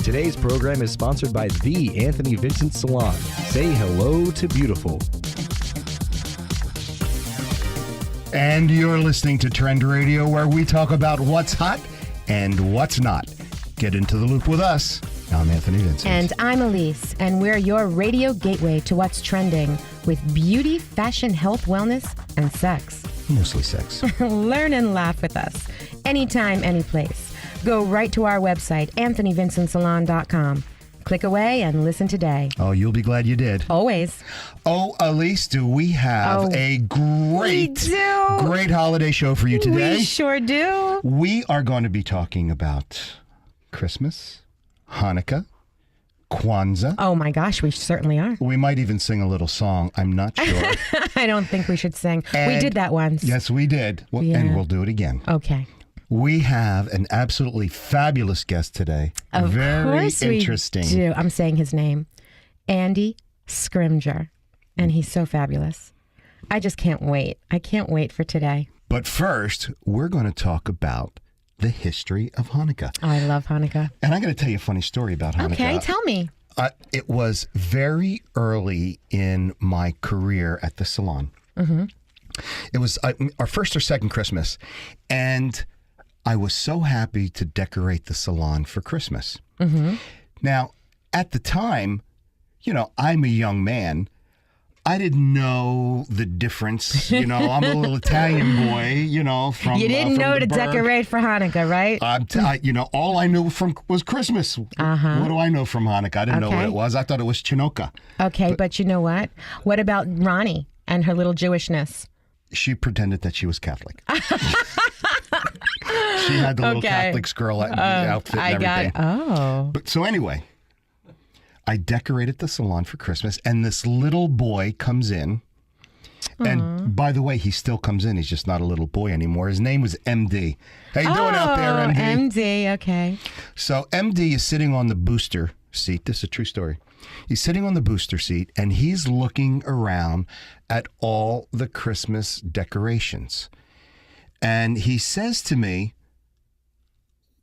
Today's program is sponsored by The Anthony Vincent Salon. Say hello to beautiful. And you're listening to Trend Radio, where we talk about what's hot and what's not. Get into the loop with us. I'm Anthony Vincent. And I'm Elise, and we're your radio gateway to what's trending with beauty, fashion, health, wellness, and sex. Mostly sex. Learn and laugh with us. Anytime, any place. Go right to our website, anthonyvincentsalon.com. Click away and listen today. Oh, you'll be glad you did. Always. Oh, Elise, do we have a great holiday show for you today? We sure do. We are going to be talking about Christmas, Hanukkah, Kwanzaa. Oh my gosh, we certainly are. We might even sing a little song. I'm not sure. I don't think we should sing. We did that once. Yes, we did. And we'll do it again. Okay. We have an absolutely fabulous guest today. Very interesting. We do. I'm saying his name, Andy Scrimger, and he's so fabulous. I just can't wait. I can't wait for today. But first, we're going to talk about the history of Hanukkah. Oh, I love Hanukkah. And I'm going to tell you a funny story about Hanukkah. Okay, tell me. It was very early in my career at the salon. Mm-hmm. It was our first or second Christmas, and I was so happy to decorate the salon for Christmas. Mm-hmm. Now, at the time, I'm a young man. I didn't know the difference. I'm a little Italian boy, from You didn't know to Berg. Decorate for Hanukkah, right? All I knew was Christmas. Uh-huh. What do I know from Hanukkah? I didn't know what it was. I thought it was Chanukah. Okay, but you know what? What about Ronnie and her little Jewishness? She pretended that she was Catholic. She had the little Catholic girl outfit and everything. But so anyway, I decorated the salon for Christmas, and this little boy comes in. And by the way, he still comes in. He's just not a little boy anymore. His name was MD. How you doing out there, MD? MD, okay. So MD is sitting on the booster seat. This is a true story. He's sitting on the booster seat, and he's looking around at all the Christmas decorations. And he says to me,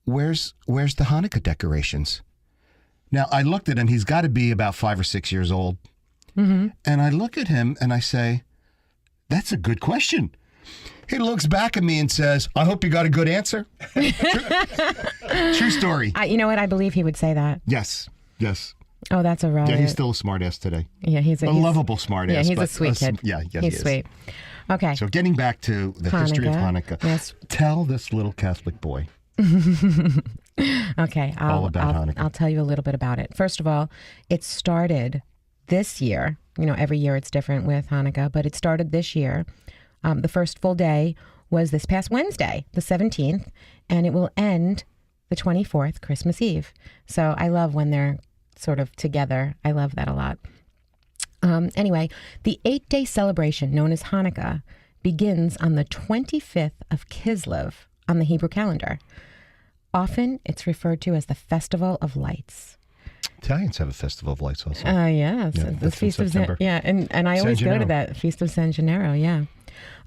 Where's the Hanukkah decorations? Now, I looked at him. He's got to be about 5 or 6 years old. Mm-hmm. And I look at him and I say, that's a good question. He looks back at me and says, I hope you got a good answer. True story. You know what? I believe he would say that. Yes. Oh, that's a right. Yeah, he's still a smartass today. Yeah, he's a lovable smartass. Yeah, he's a sweet kid. He's sweet. Okay. So getting back to the history of Hanukkah. Yes. Tell this little Catholic boy. Okay. All about Hanukkah. I'll tell you a little bit about it. First of all, it started this year. Every year it's different with Hanukkah, but it started this year. The first full day was this past Wednesday, the 17th, and it will end the 24th, Christmas Eve. So I love when they're sort of together. I love that a lot. Anyway, the 8-day celebration known as Hanukkah begins on the 25th of Kislev on the Hebrew calendar. Often it's referred to as the Festival of Lights. Italians have a Festival of Lights also. Yes. Yeah, the Feast of September. And I always go to that Feast of San Gennaro, yeah.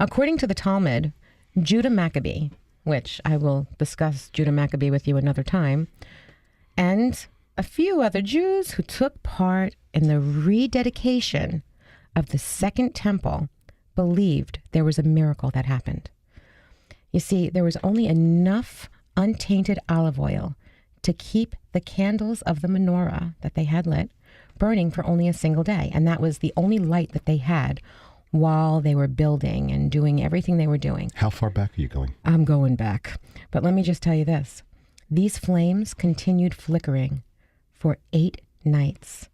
According to the Talmud, Judah Maccabee, which I will discuss Judah Maccabee with you another time, and a few other Jews who took part in the rededication of the Second Temple believed there was a miracle that happened. You see, there was only enough untainted olive oil to keep the candles of the menorah that they had lit burning for only a single day. And that was the only light that they had while they were building and doing everything they were doing. How far back are you going? I'm going back. But let me just tell you this. These flames continued flickering for 8 nights,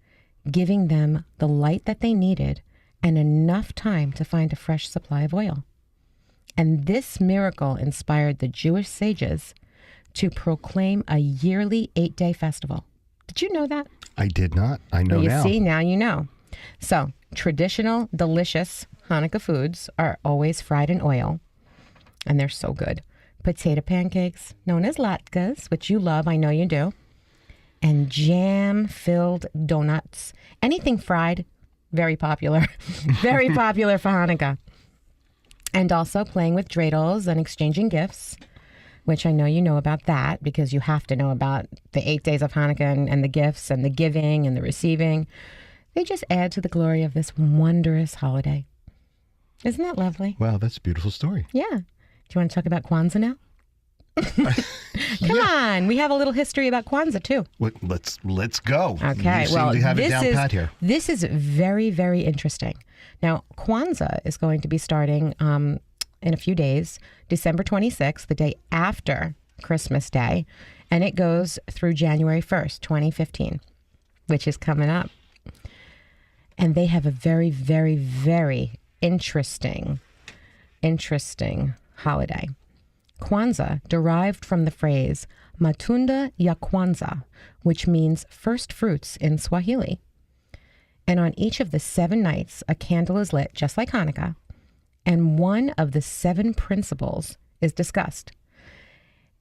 giving them the light that they needed and enough time to find a fresh supply of oil. And this miracle inspired the Jewish sages to proclaim a yearly 8-day festival. Did you know that? I did not. I know now. You see, now you know. So, traditional, delicious Hanukkah foods are always fried in oil, and they're so good. Potato pancakes, known as latkes, which you love, I know you do, and jam-filled donuts. Anything fried, very popular. Very popular for Hanukkah. And also playing with dreidels and exchanging gifts, which I know you know about that because you have to know about the 8 days of Hanukkah and the gifts and the giving and the receiving. They just add to the glory of this wondrous holiday. Isn't that lovely? Wow, that's a beautiful story. Yeah. Do you want to talk about Kwanzaa now? Come on. We have a little history about Kwanzaa, too. Let's go. Okay. You seem to have it down pat here. This is very, very interesting. Now, Kwanzaa is going to be starting in a few days, December 26th, the day after Christmas Day, and it goes through January 1st, 2015, which is coming up. And they have a very, very, very interesting holiday. Kwanzaa derived from the phrase Matunda ya Kwanzaa, which means first fruits in Swahili. And on each of the 7 nights, a candle is lit, just like Hanukkah, and one of the 7 principles is discussed.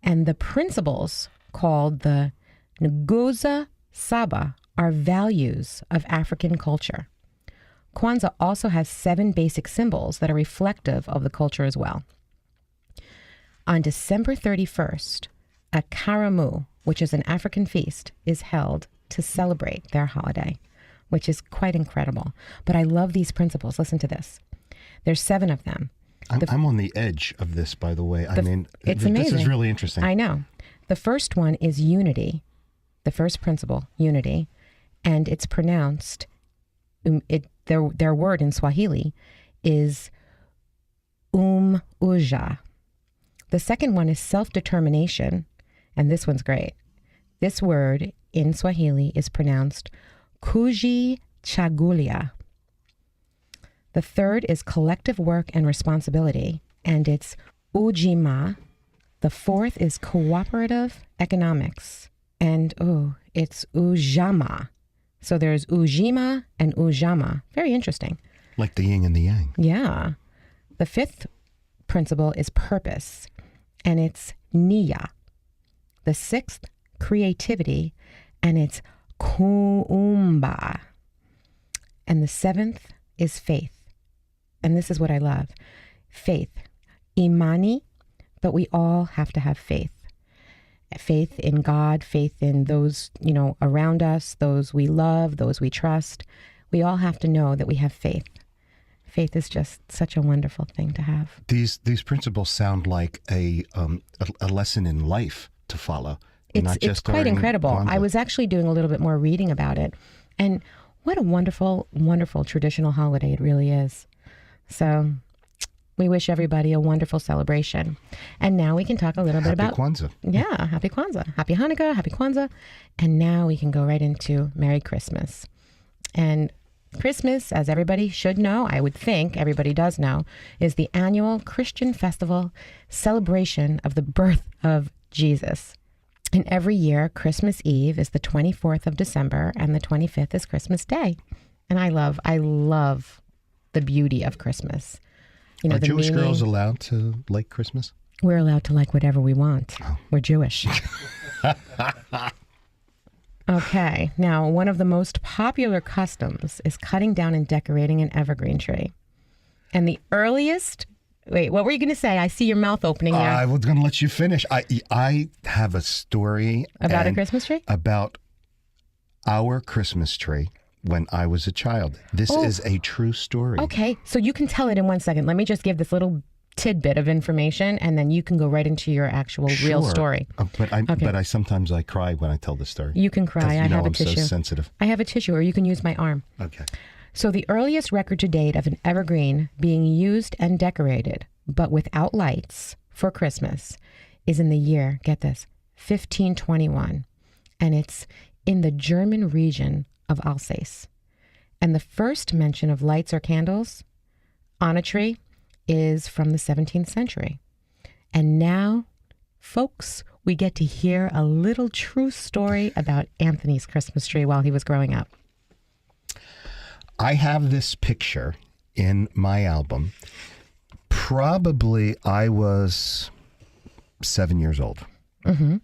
And the principles, called the Nguzo Saba, are values of African culture. Kwanzaa also has 7 basic symbols that are reflective of the culture as well. On December 31st, a Karamu, which is an African feast, is held to celebrate their holiday, which is quite incredible. But I love these principles. Listen to this. There's 7 of them. I'm on the edge of this, by the way. It's amazing. This is really interesting. I know. The first one is unity. The first principle, unity. And it's pronounced, their word in Swahili is uja. The second one is self-determination, and this one's great. This word in Swahili is pronounced kujichagulia. The third is collective work and responsibility, and it's ujima. The fourth is cooperative economics, and it's ujama. So there's ujima and ujama. Very interesting. Like the yin and the yang. Yeah. The fifth principle is purpose, and it's niya. The sixth, creativity, and it's kuumba. And the seventh is faith. And this is what I love. Faith. Imani, but we all have to have faith. Faith in God, faith in those, around us, those we love, those we trust. We all have to know that we have faith. Faith is just such a wonderful thing to have. These principles sound like a lesson in life to follow. It's quite incredible. Kwanzaa. I was actually doing a little bit more reading about it. And what a wonderful, wonderful traditional holiday it really is. So we wish everybody a wonderful celebration. And now we can talk a little bit about Kwanzaa. Yeah, happy Kwanzaa. Happy Hanukkah, happy Kwanzaa. And now we can go right into Merry Christmas. And Christmas, as everybody should know, I would think everybody does know, is the annual Christian festival celebration of the birth of Jesus. And every year, Christmas Eve is the 24th of December, and the 25th is Christmas Day. And I love the beauty of Christmas. Are Jewish girls allowed to like Christmas? We're allowed to like whatever we want. Oh. We're Jewish. Okay. Now, one of the most popular customs is cutting down and decorating an evergreen tree. And the earliest... Wait, what were you going to say? I see your mouth opening there. I was going to let you finish. I have a story. About a Christmas tree? About our Christmas tree when I was a child. This is a true story. Okay, so you can tell it in 1 second. Let me just give this little tidbit of information, and then you can go right into your actual real story. But I sometimes cry when I tell the story. You can cry. I have a tissue. I'm so sensitive. I have a tissue, or you can use my arm. Okay. So the earliest record to date of an evergreen being used and decorated, but without lights, for Christmas is in the year, get this, 1521. And it's in the German region of Alsace. And the first mention of lights or candles on a tree is from the 17th century. And now, folks, we get to hear a little true story about Anthony's Christmas tree while he was growing up. I have this picture in my album. Probably I was 7 years old. Mm-hmm.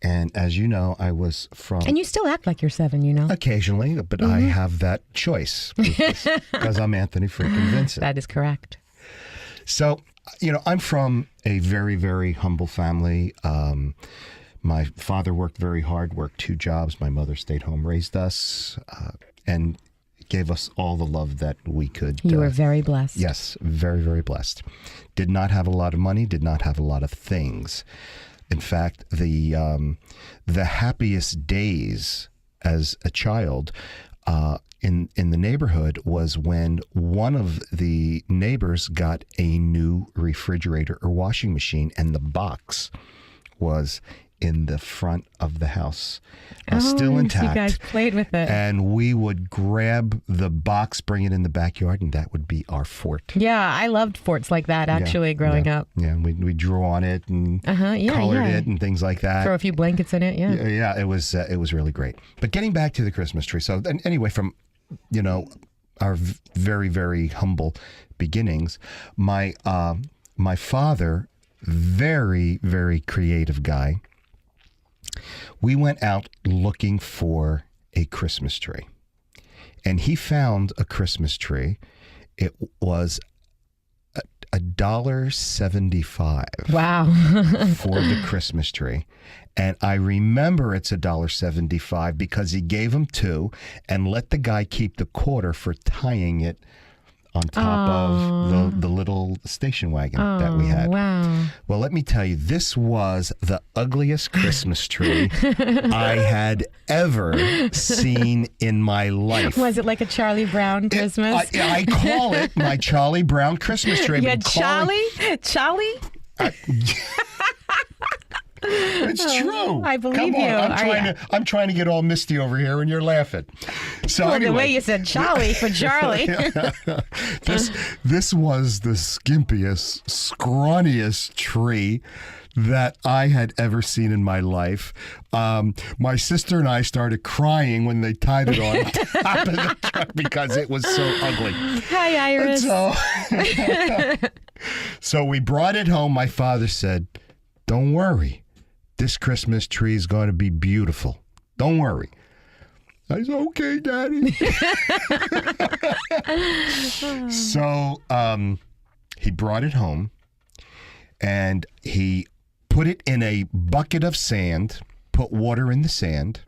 And as you know, I was from... And you still act like you're 7, Occasionally, but I have that choice because I'm Anthony freaking Vincent. That is correct. So I'm from a very, very humble family. My father worked very hard, worked 2 jobs. My mother stayed home, raised us, and gave us all the love that we could. You were very blessed. Yes, very, very blessed. Did not have a lot of money, did not have a lot of things. In fact, the happiest days as a child in the neighborhood was when one of the neighbors got a new refrigerator or washing machine, and the box was in the front of the house, still intact. You guys played with it. And we would grab the box, bring it in the backyard, and that would be our fort. Yeah, I loved forts like that, actually, growing up. Yeah, and we drew on it and colored it and things like that. Throw a few blankets in it, Yeah, it was really great. But getting back to the Christmas tree, so anyway, from, our very, very humble beginnings, my father, very, very creative guy, we went out looking for a Christmas tree, and he found a Christmas tree. It was $1.75. Wow. For the Christmas tree. And I remember it's $1.75 because he gave him 2 and let the guy keep the quarter for tying it on top of the little station wagon that we had. Wow. Well, let me tell you, this was the ugliest Christmas tree I had ever seen in my life. Was it like a Charlie Brown Christmas? I call it my Charlie Brown Christmas tree. Yeah, Charlie? It's true. I believe Come on. you. I'm trying to get all misty over here, and you're laughing. So well, anyway, the way you said Charlie for Charlie. This was the skimpiest, scrawniest tree that I had ever seen in my life. My sister and I started crying when they tied it on top of the truck because it was so ugly. Hi, Iris. So we brought it home. My father said, "Don't worry. This Christmas tree is going to be beautiful. Don't worry." I said, "Okay, Daddy." So he brought it home, and he put it in a bucket of sand, put water in the sand,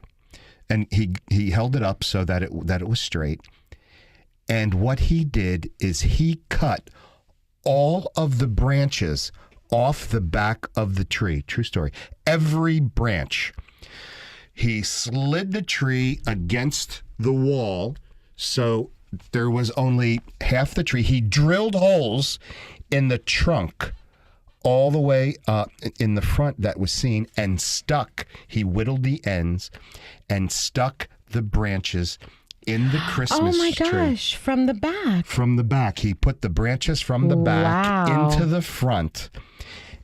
and he held it up so that it was straight. And what he did is he cut all of the branches off the back of the tree. True story. Every branch. He slid the tree against the wall, so there was only half the tree. He drilled holes in the trunk all the way in the front that was seen, and he whittled the ends and stuck the branches in the Christmas tree. Oh my gosh, from the back. From the back. He put the branches from the back into the front.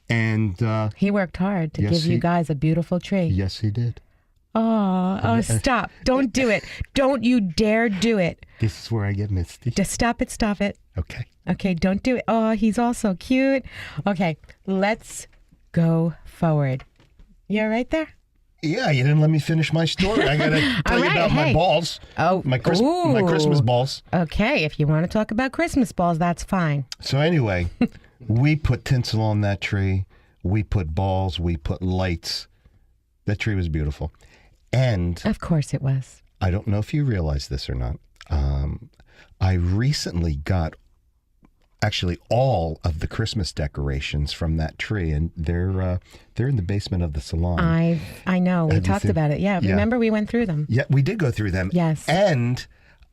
And he worked hard to give you guys a beautiful tree. Yes, he did. Oh, stop. Don't do it. Don't you dare do it. This is where I get misty. Just stop it. Okay. Okay, don't do it. Oh, he's all so cute. Okay, let's go forward. You all right there? Yeah, you didn't let me finish my story. I got to tell you about my balls. Oh, my Christmas balls. Okay, if you want to talk about Christmas balls, that's fine. So anyway, we put tinsel on that tree. We put balls. We put lights. That tree was beautiful. And of course it was. I don't know if you realize this or not. I recently got actually all of the Christmas decorations from that tree, and they're in the basement of the salon. I know. We talked about it. Yeah. Remember we went through them? Yeah, we did go through them. Yes. And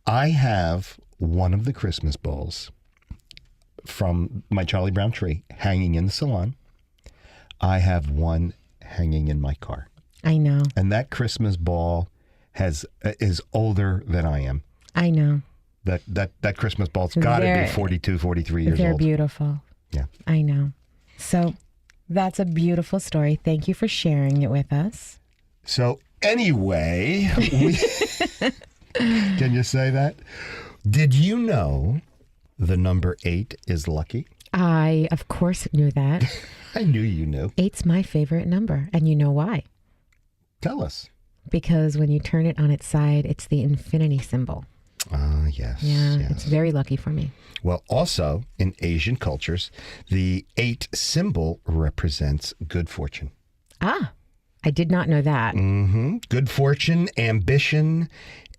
I have one of the Christmas balls from my Charlie Brown tree hanging in the salon. I have one hanging in my car. I know. And that Christmas ball is older than I am. I know. That Christmas ball's got to be 42, 43 years old. They're beautiful. Yeah. I know. So that's a beautiful story. Thank you for sharing it with us. So anyway, can you say that? Did you know the number 8 is lucky? I, of course, knew that. I knew you knew. 8's my favorite number, and you know why? Tell us. Because when you turn it on its side, it's the infinity symbol. Yes. Yeah, yes. it's very lucky for me. Well, also in Asian cultures, the 8 symbol represents good fortune. Ah, I did not know that. Good fortune, ambition,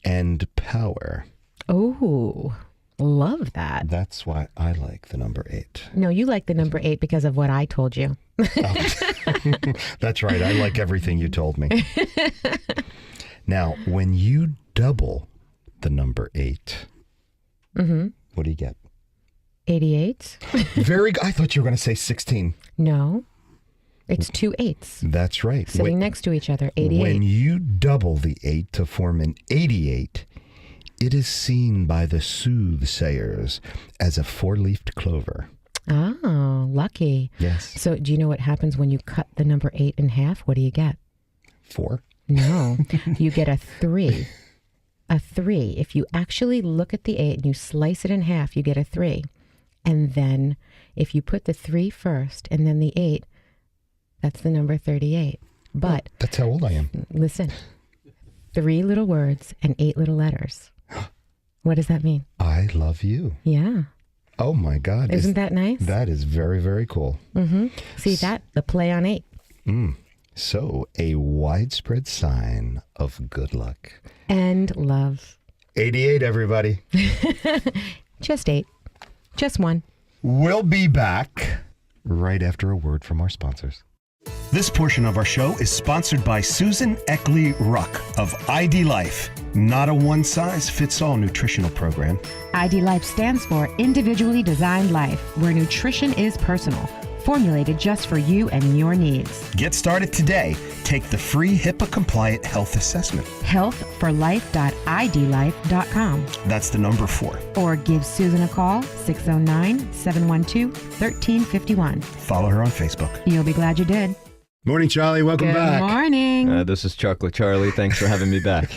and power. Oh, love that. That's why I like the number 8. No, you like the number 8 because of what I told you. That's right. I like everything you told me. Now, when you double the number 8, what do you get? 88? Very good. I thought you were going to say 16. No, it's 2 8s That's right. sitting next to each other. 88. When you double the 8 to form an 88, it is seen by the soothsayers as a 4-leafed clover. Oh, lucky. Yes. So do you know what happens when you cut the number 8 in half? What do you get? 4. No, you get a 3. A 3. If you actually look at the 8 and you slice it in half, you get a 3. And then if you put the 3 first and then the 8, that's the number 38. But That's how old I am. listen, 3 little words and 8 little letters. What does that mean? I love you. Yeah. Oh my God. Isn't that nice? That is very, very cool. See that? The play on 8. So, a widespread sign of good luck. And love. 88, everybody. Just 8. Just 1. We'll be back right after a word from our sponsors. This portion of our show is sponsored by Susan Eckley Ruck of ID Life. Not a one-size-fits-all nutritional program. ID Life stands for Individually Designed Life, where nutrition is personal, formulated just for you and your needs. Get started today. Take the free HIPAA-compliant health assessment. healthforlife.idlife.com. That's the number 4. Or give Susan a call, 609-712-1351. Follow her on Facebook. You'll be glad you did. Morning, Charlie. Welcome Good morning. This is Chocolate Charlie. Thanks for having me back.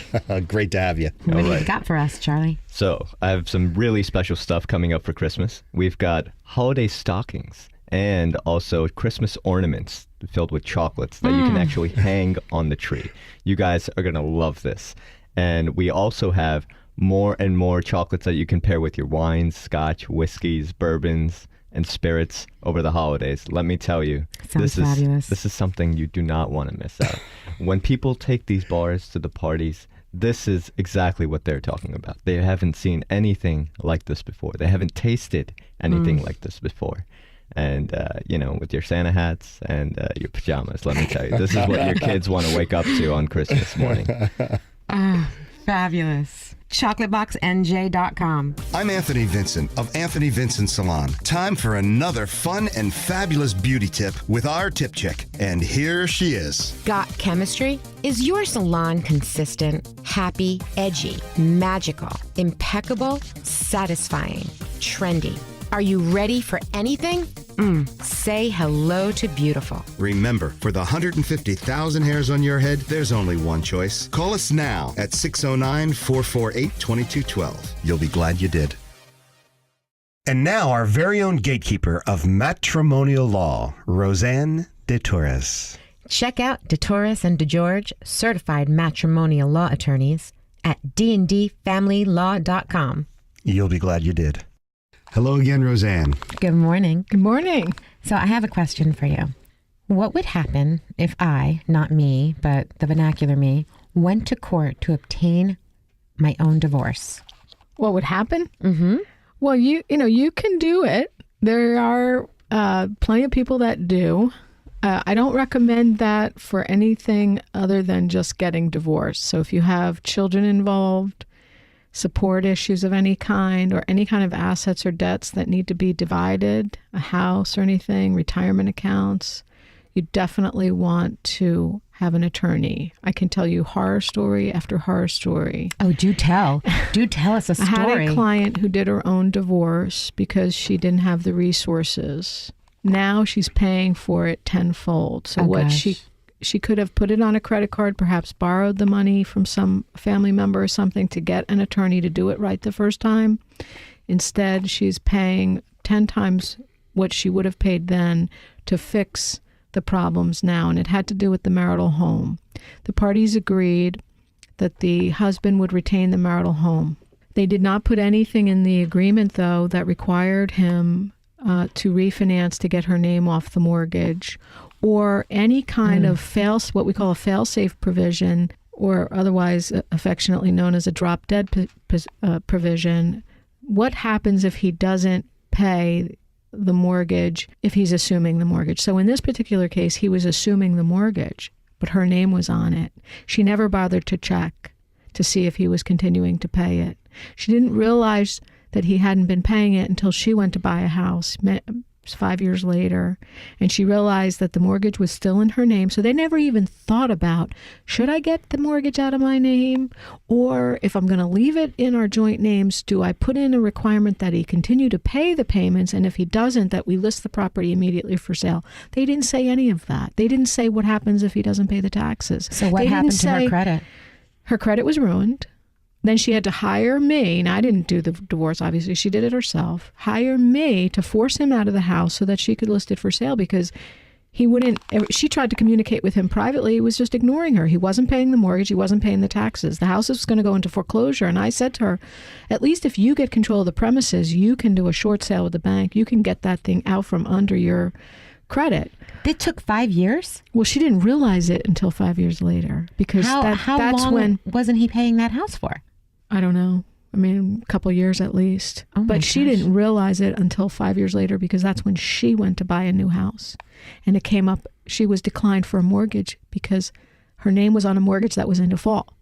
Great to have you. What do you right. got for us, Charlie? So, I have some really special stuff coming up for Christmas. We've got holiday stockings and also Christmas ornaments filled with chocolates that you can actually hang on the tree. You guys are going to love this. And we also have more and more chocolates that you can pair with your wines, scotch, whiskeys, bourbons, and spirits over the holidays. Let me tell you, Sounds fabulous. this is something you do not want to miss out. When people take these bars to the parties, this is exactly what they're talking about. They haven't seen anything like this before. They haven't tasted anything like this before. And, with your Santa hats and your pajamas, let me tell you, this is what your kids want to wake up to on Christmas morning. Fabulous. ChocolateBoxNJ.com. I'm Anthony Vincent of Anthony Vincent Salon. Time for another fun and fabulous beauty tip with our tip chick. And here she is. Got chemistry? Is your salon consistent, happy, edgy, magical, impeccable, satisfying, trendy? Are you ready for anything? Say hello to beautiful. Remember, for the 150,000 hairs on your head, there's only one choice. Call us now at 609-448-2212. You'll be glad you did. And now our very own gatekeeper of matrimonial law, Roseanne de Torres. Check out DeTorres and DeGeorge, certified matrimonial law attorneys at dndfamilylaw.com. You'll be glad you did. Hello again, Roseanne. Good morning. Good morning. So I have a question for you. What would happen if I, not me, but the vernacular me, went to court to obtain my own divorce? What would happen? Well, you can do it. There are plenty of people that do. I don't recommend that for anything other than just getting divorced. So if you have children involved, support issues of any kind, or any kind of assets or debts that need to be divided, a house or anything, retirement accounts, you definitely want to have an attorney. I can tell you horror story after horror story. Oh, do tell. Do tell us a story. I had a client who did her own divorce because she didn't have the resources. Now she's paying for it tenfold. So she could have put it on a credit card, perhaps borrowed the money from some family member or something to get an attorney to do it right the first time. Instead, she's paying 10 times what she would have paid then to fix the problems now. And it had to do with the marital home. The parties agreed that the husband would retain the marital home. They did not put anything in the agreement, though, that required him to refinance to get her name off the mortgage, or any kind of what we call a fail-safe provision, or otherwise affectionately known as a drop-dead provision. What happens if he doesn't pay the mortgage if he's assuming the mortgage? So in this particular case, he was assuming the mortgage, but her name was on it. She never bothered to check to see if he was continuing to pay it. She didn't realize that he hadn't been paying it until she went to buy a house 5 years later, and she realized that the mortgage was still in her name. So they never even thought about, should I get the mortgage out of my name? Or if I'm going to leave it in our joint names, do I put in a requirement that he continue to pay the payments? And if he doesn't, that we list the property immediately for sale. They didn't say any of that. They didn't say what happens if he doesn't pay the taxes. So what happened to her credit? Her credit was ruined. Then she had to hire me, and I didn't do the divorce, obviously. She did it herself. Hire me to force him out of the house so that she could list it for sale, because he wouldn't. She tried to communicate with him privately. He was just ignoring her. He wasn't paying the mortgage. He wasn't paying the taxes. The house was going to go into foreclosure. And I said to her, at least if you get control of the premises, you can do a short sale with the bank. You can get that thing out from under your credit. It took 5 years? Well, she didn't realize it until 5 years later, because how that's long when wasn't he paying that house for? I don't know. I mean, a couple of years at least. Oh my but she gosh. didn't realize it until 5 years later, because that's when she went to buy a new house. And it came up, she was declined for a mortgage because her name was on a mortgage that was in default.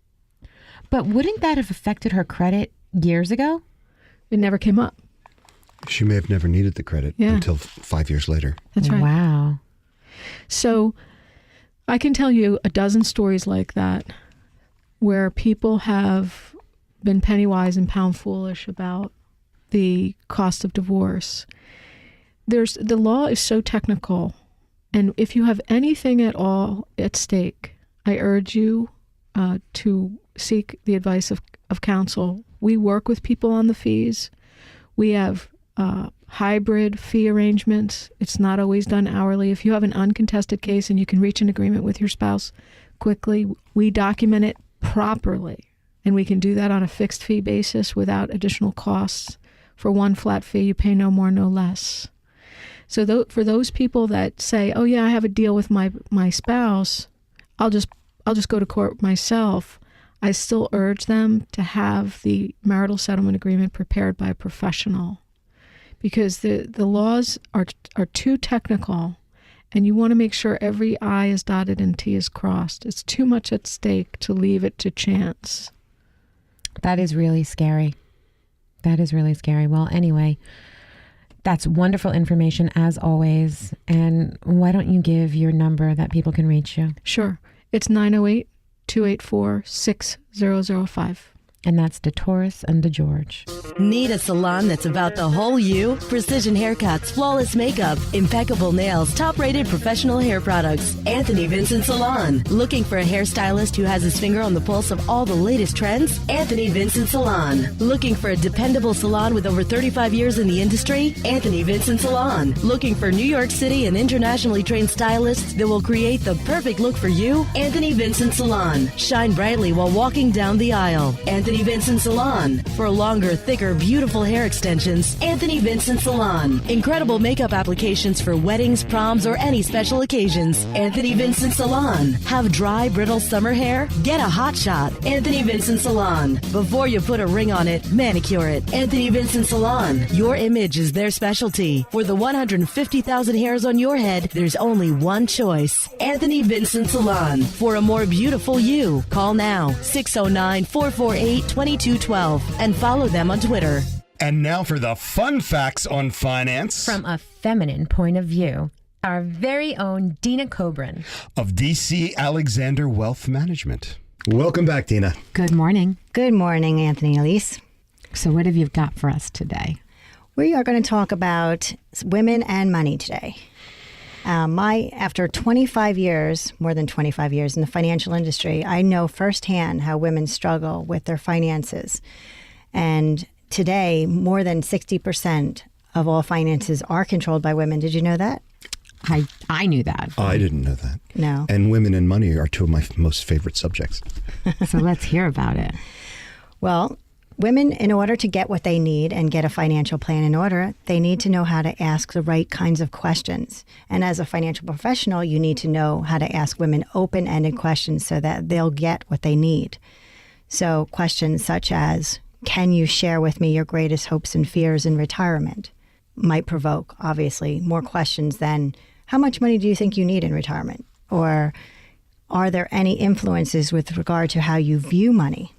But wouldn't that have affected her credit years ago? It never came up. She may have never needed the credit until 5 years later. That's right. Wow. So I can tell you a dozen stories like that where people have been penny wise and pound foolish about the cost of divorce. The law is so technical, and if you have anything at all at stake, I urge you to seek the advice of counsel. We work with people on the fees. We have hybrid fee arrangements. It's not always done hourly. If you have an uncontested case and you can reach an agreement with your spouse quickly, we document it properly. And we can do that on a fixed fee basis without additional costs. For one flat fee, you pay no more, no less. So for those people that say, oh yeah, I have a deal with my spouse, I'll just go to court myself, I still urge them to have the marital settlement agreement prepared by a professional, because the laws are too technical, and you want to make sure every I is dotted and T is crossed. It's too much at stake to leave it to chance. That is really scary. That is really scary. Well, anyway, that's wonderful information as always. And why don't you give your number that people can reach you? Sure. It's 908-284-6005. And that's DeTauris and DeGeorge. Need a salon that's about the whole you? Precision haircuts, flawless makeup, impeccable nails, top-rated professional hair products. Anthony Vincent Salon. Looking for a hairstylist who has his finger on the pulse of all the latest trends? Anthony Vincent Salon. Looking for a dependable salon with over 35 years in the industry? Anthony Vincent Salon. Looking for New York City and internationally trained stylists that will create the perfect look for you? Anthony Vincent Salon. Shine brightly while walking down the aisle. Anthony Vincent Salon. For longer, thicker, beautiful hair extensions, Anthony Vincent Salon. Incredible makeup applications for weddings, proms, or any special occasions, Anthony Vincent Salon. Have dry, brittle summer hair? Get a hot shot, Anthony Vincent Salon. Before you put a ring on it, manicure it, Anthony Vincent Salon. Your image is their specialty. For the 150,000 hairs on your head, there's only one choice, Anthony Vincent Salon. For a more beautiful you, call now, 609-448-2212, and follow them on Twitter. And now for the fun facts on finance. From a feminine point of view, our very own Dina Cobran of DC Alexander Wealth Management. Welcome back, Dina. Good morning. Good morning, Anthony and Elise. So what have you got for us today? We are going to talk about women and money today. After 25 years, more than 25 years in the financial industry, I know firsthand how women struggle with their finances. And today, more than 60% of all finances are controlled by women. Did you know that? I knew that. I didn't know that. No. And women and money are two of my most favorite subjects. So let's hear about it. Well, women, in order to get what they need and get a financial plan in order, they need to know how to ask the right kinds of questions. And as a financial professional, you need to know how to ask women open-ended questions so that they'll get what they need. So questions such as, can you share with me your greatest hopes and fears in retirement? Might provoke, obviously, more questions than, how much money do you think you need in retirement? Or, are there any influences with regard to how you view money?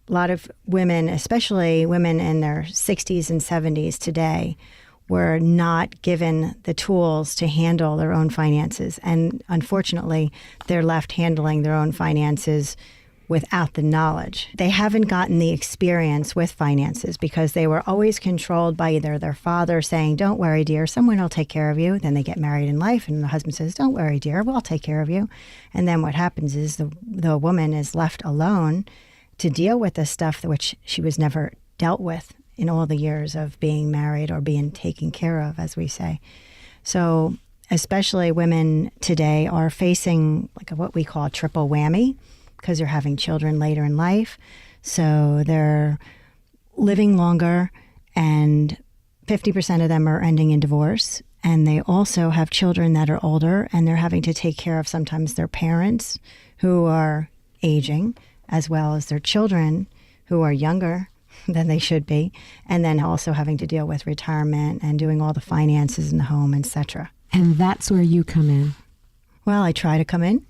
A lot of women, especially women in their 60s and 70s today, were not given the tools to handle their own finances. And unfortunately, they're left handling their own finances without the knowledge. They haven't gotten the experience with finances because they were always controlled by either their father saying, don't worry, dear, someone will take care of you. Then they get married in life and the husband says, don't worry, dear, we'll take care of you. And then what happens is the woman is left alone to deal with this stuff which she was never dealt with in all the years of being married or being taken care of, as we say. So especially women today are facing like what we call a triple whammy because they're having children later in life. So they're living longer and 50% of them are ending in divorce. And they also have children that are older and they're having to take care of sometimes their parents who are aging, as well as their children who are younger than they should be, and then also having to deal with retirement and doing all the finances in the home, etc. And that's where you come in. Well, I try to come in,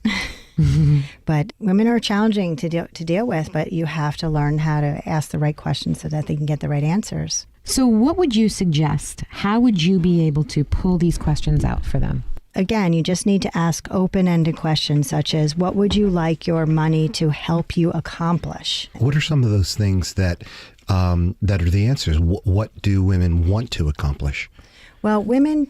but women are challenging to deal with, but you have to learn how to ask the right questions so that they can get the right answers. So what would you suggest? How would you be able to pull these questions out for them? Again, you just need to ask open-ended questions such as, what would you like your money to help you accomplish? What are some of those things that are the answers? What do women want to accomplish? Well, women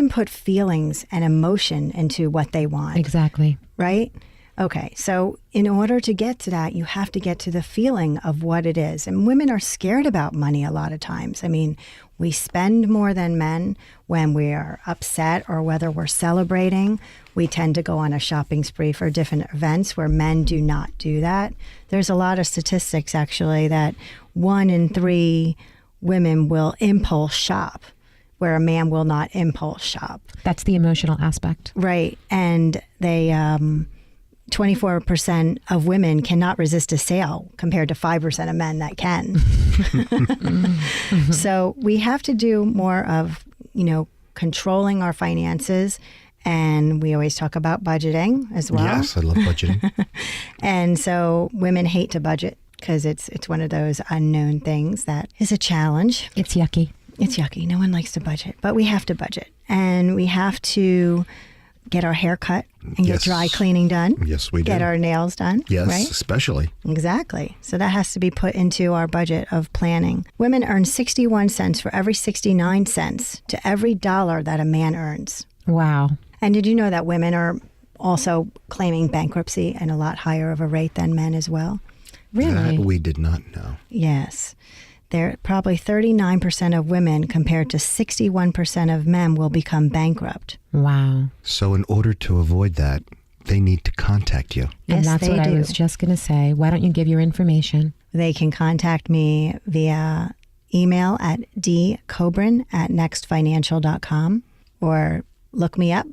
put feelings and emotion into what they want. Exactly. Right? Okay, so in order to get to that, you have to get to the feeling of what it is. And women are scared about money a lot of times. I mean, we spend more than men when we are upset or whether we're celebrating. We tend to go on a shopping spree for different events where men do not do that. There's a lot of statistics, actually, that 1 in 3 women will impulse shop, where a man will not impulse shop. That's the emotional aspect. Right. And they 24% of women cannot resist a sale compared to 5% of men that can. So we have to do more of, controlling our finances. And we always talk about budgeting as well. Yes, I love budgeting. And so women hate to budget because it's one of those unknown things that is a challenge. It's yucky. It's yucky. No one likes to budget, but we have to budget. And we have to get our hair cut and get dry cleaning done. Yes, we do. Get our nails done. Yes, right? especially. Exactly. So that has to be put into our budget of planning. Women earn 61 cents for every 69 cents to every dollar that a man earns. Wow. And did you know that women are also claiming bankruptcy at a lot higher of a rate than men as well? Really? That we did not know. Yes. There probably 39% of women compared to 61% of men will become bankrupt. Wow. So in order to avoid that, they need to contact you. And Yes, that's they what do. I was just going to say. Why don't you give your information? They can contact me via email at dcobrin@nextfinancial.com or look me up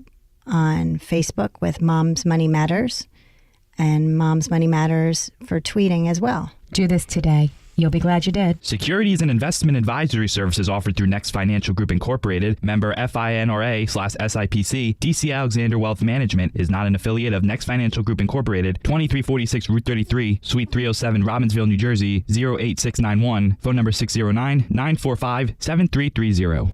on Facebook with Mom's Money Matters and Mom's Money Matters for tweeting as well. Do this today. You'll be glad you did. Securities and investment advisory services offered through Next Financial Group Incorporated, member FINRA/SIPC. DC Alexander Wealth Management is not an affiliate of Next Financial Group Incorporated. 2346 Route 33, Suite 307, Robbinsville, New Jersey 08691. Phone number 609-945-7330.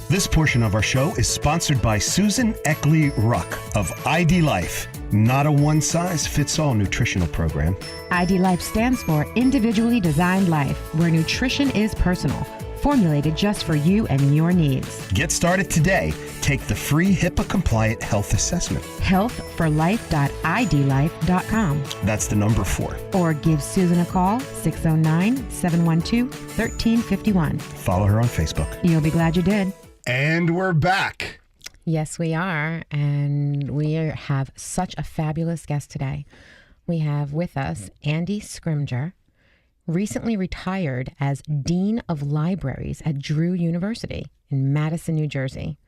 This portion of our show is sponsored by Susan Eckley Ruck of ID Life. Not a one-size-fits-all nutritional program. ID Life stands for Individually Designed Life, where nutrition is personal, formulated just for you and your needs. Get started today. Take the free HIPAA-compliant health assessment. healthforlife.idlife.com. That's the number 4. Or give Susan a call, 609-712-1351. Follow her on Facebook. You'll be glad you did. And we're back. Yes, we are. And we have such a fabulous guest today. We have with us Andy Scrimger. recently retired as Dean of Libraries at Drew University in Madison, New Jersey.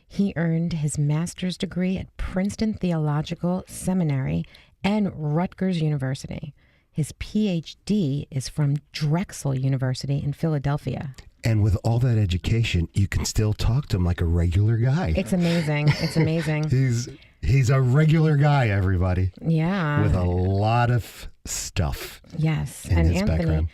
He earned his master's degree at Princeton Theological Seminary and Rutgers University. His PhD is from Drexel University in Philadelphia. And with all that education, you can still talk to him like a regular guy. It's amazing. It's amazing. He's a regular guy, everybody. Yeah. With a lot of stuff. Yes. In and his Anthony, background.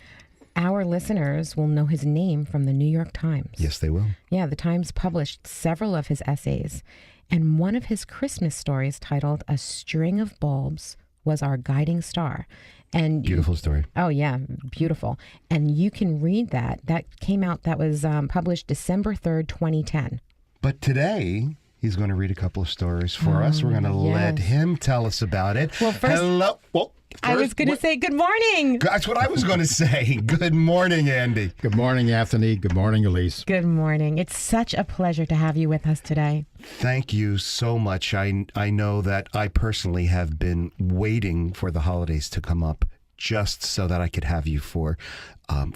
our listeners will know his name from the New York Times. Yes, they will. Yeah, the Times published several of his essays, and one of his Christmas stories titled A String of Bulbs was our guiding star. And Beautiful story. Oh, yeah, beautiful. And you can read that. That came out, that was published December 3rd, 2010. But today, he's going to read a couple of stories for us. We're going to let him tell us about it. Well, first, hello. Well, I was going to say good morning. That's what I was going to say. Good morning, Andy. Good morning, Anthony. Good morning, Elise. Good morning. It's such a pleasure to have you with us today. Thank you so much. I know that I personally have been waiting for the holidays to come up just so that I could have you for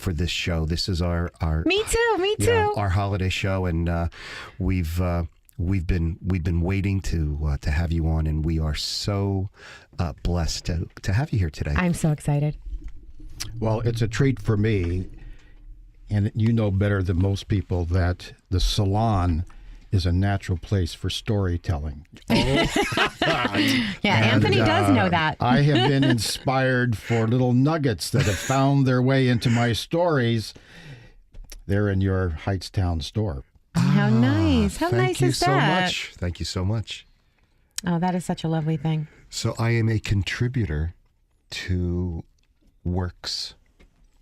this show. This is our Me too. yeah, our holiday show, and we've been waiting to have you on, and we are so blessed to have you here today. I'm so excited. Well, it's a treat for me, and you know better than most people that the salon is a natural place for storytelling. Yeah, Anthony does know that. I have been inspired for little nuggets that have found their way into my stories. They're in your Heightstown store. How nice. How nice is that? Thank you so much. Thank you so much. Oh, that is such a lovely thing. So I am a contributor to works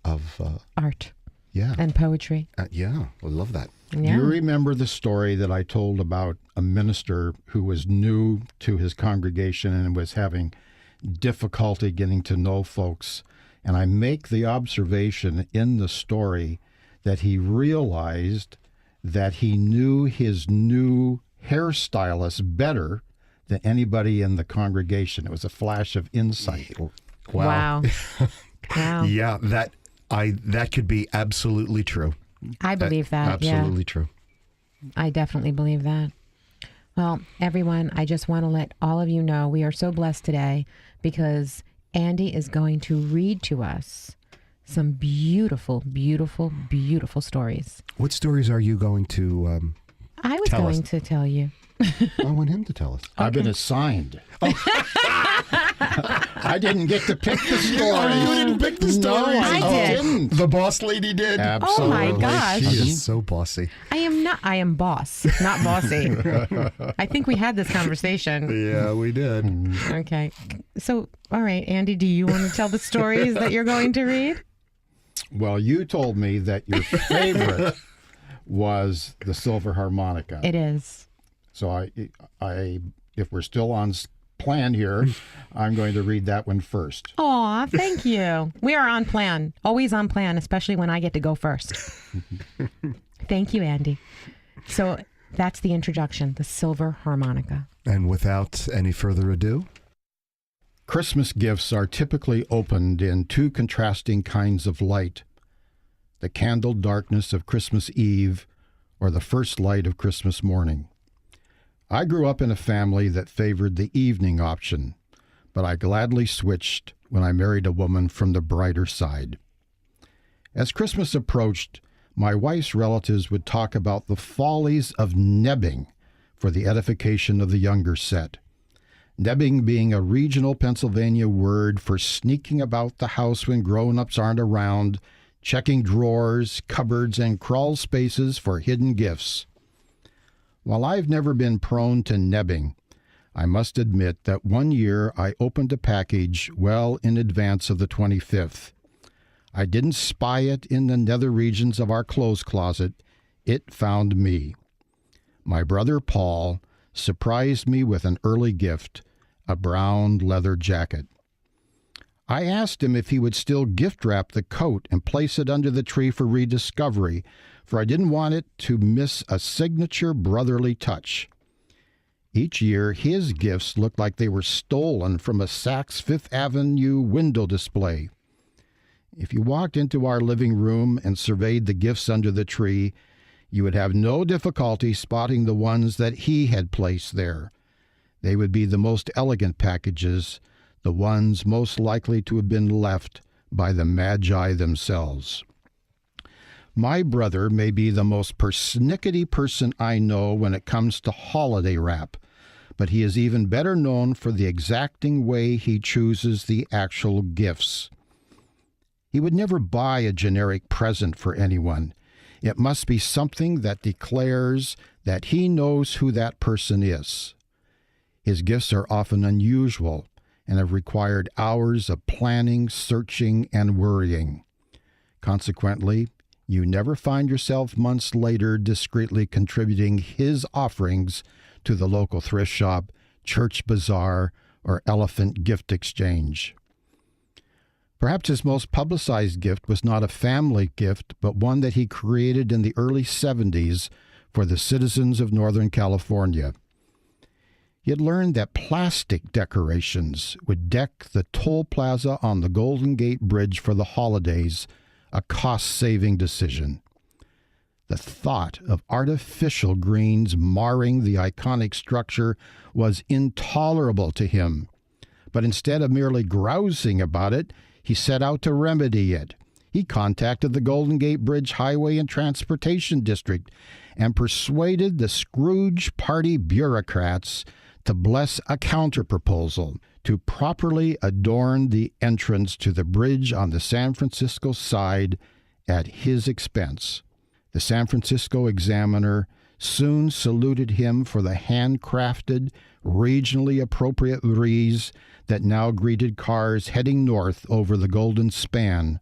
of art. Yeah. And poetry. Yeah, I love that. Yeah. You remember the story that I told about a minister who was new to his congregation and was having difficulty getting to know folks. And I make the observation in the story that he realized that he knew his new hairstylist better than anybody in the congregation. It was a flash of insight. Wow. Wow. Yeah, that could be absolutely true. I believe that. Absolutely true. I definitely believe that. Well, everyone, I just want to let all of you know we are so blessed today because Andy is going to read to us some beautiful, beautiful, beautiful stories. What stories are you going to I was tell going us? to tell you. I want him to tell us. I've been assigned. I didn't get to pick the story. You didn't pick the story. No, I did. The boss lady did. Absolutely. Oh my gosh. She is so bossy. I am boss, not bossy. I think we had this conversation. Yeah, we did. Okay. So, all right, Andy, do you want to tell the stories that you're going to read? Well, you told me that your favorite was the silver harmonica. It is. So I, if we're still on plan here, I'm going to read that one first. Aw, thank you. We are on plan, always on plan, especially when I get to go first. Thank you, Andy. So that's the introduction, the silver harmonica. And without any further ado, Christmas gifts are typically opened in two contrasting kinds of light: the candled darkness of Christmas Eve or the first light of Christmas morning. I grew up in a family that favored the evening option, but I gladly switched when I married a woman from the brighter side. As Christmas approached, my wife's relatives would talk about the follies of nebbing for the edification of the younger set. Nebbing being a regional Pennsylvania word for sneaking about the house when grown-ups aren't around, checking drawers, cupboards, and crawl spaces for hidden gifts. While I've never been prone to nebbing, I must admit that one year I opened a package well in advance of the 25th. I didn't spy it in the nether regions of our clothes closet. It found me. My brother Paul surprised me with an early gift, a brown leather jacket. I asked him if he would still gift wrap the coat and place it under the tree for rediscovery, for I didn't want it to miss a signature brotherly touch. Each year, his gifts looked like they were stolen from a Saks Fifth Avenue window display. If you walked into our living room and surveyed the gifts under the tree, you would have no difficulty spotting the ones that he had placed there. They would be the most elegant packages, the ones most likely to have been left by the Magi themselves. My brother may be the most persnickety person I know when it comes to holiday wrap, but he is even better known for the exacting way he chooses the actual gifts. He would never buy a generic present for anyone. It must be something that declares that he knows who that person is. His gifts are often unusual and have required hours of planning, searching, and worrying. Consequently, you never find yourself months later discreetly contributing his offerings to the local thrift shop, church bazaar, or elephant gift exchange. Perhaps his most publicized gift was not a family gift, but one that he created in the early 70s for the citizens of Northern California. He had learned that plastic decorations would deck the toll plaza on the Golden Gate Bridge for the holidays, a cost-saving decision. The thought of artificial greens marring the iconic structure was intolerable to him. But instead of merely grousing about it, he set out to remedy it. He contacted the Golden Gate Bridge Highway and Transportation District and persuaded the Scrooge Party bureaucrats to bless a counterproposal to properly adorn the entrance to the bridge on the San Francisco side at his expense. The San Francisco Examiner soon saluted him for the handcrafted, regionally appropriate wreaths that now greeted cars heading north over the Golden Span,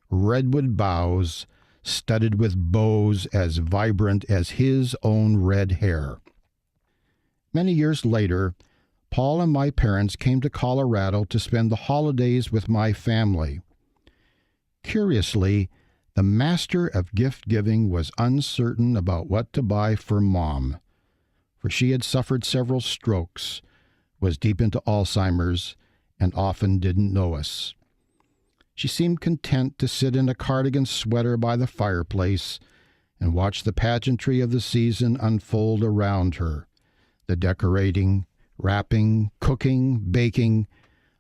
redwood boughs studded with bows as vibrant as his own red hair. Many years later, Paul and my parents came to Colorado to spend the holidays with my family. Curiously, the master of gift-giving was uncertain about what to buy for Mom, for she had suffered several strokes, was deep into Alzheimer's, and often didn't know us. She seemed content to sit in a cardigan sweater by the fireplace and watch the pageantry of the season unfold around her, the decorating, wrapping, cooking, baking,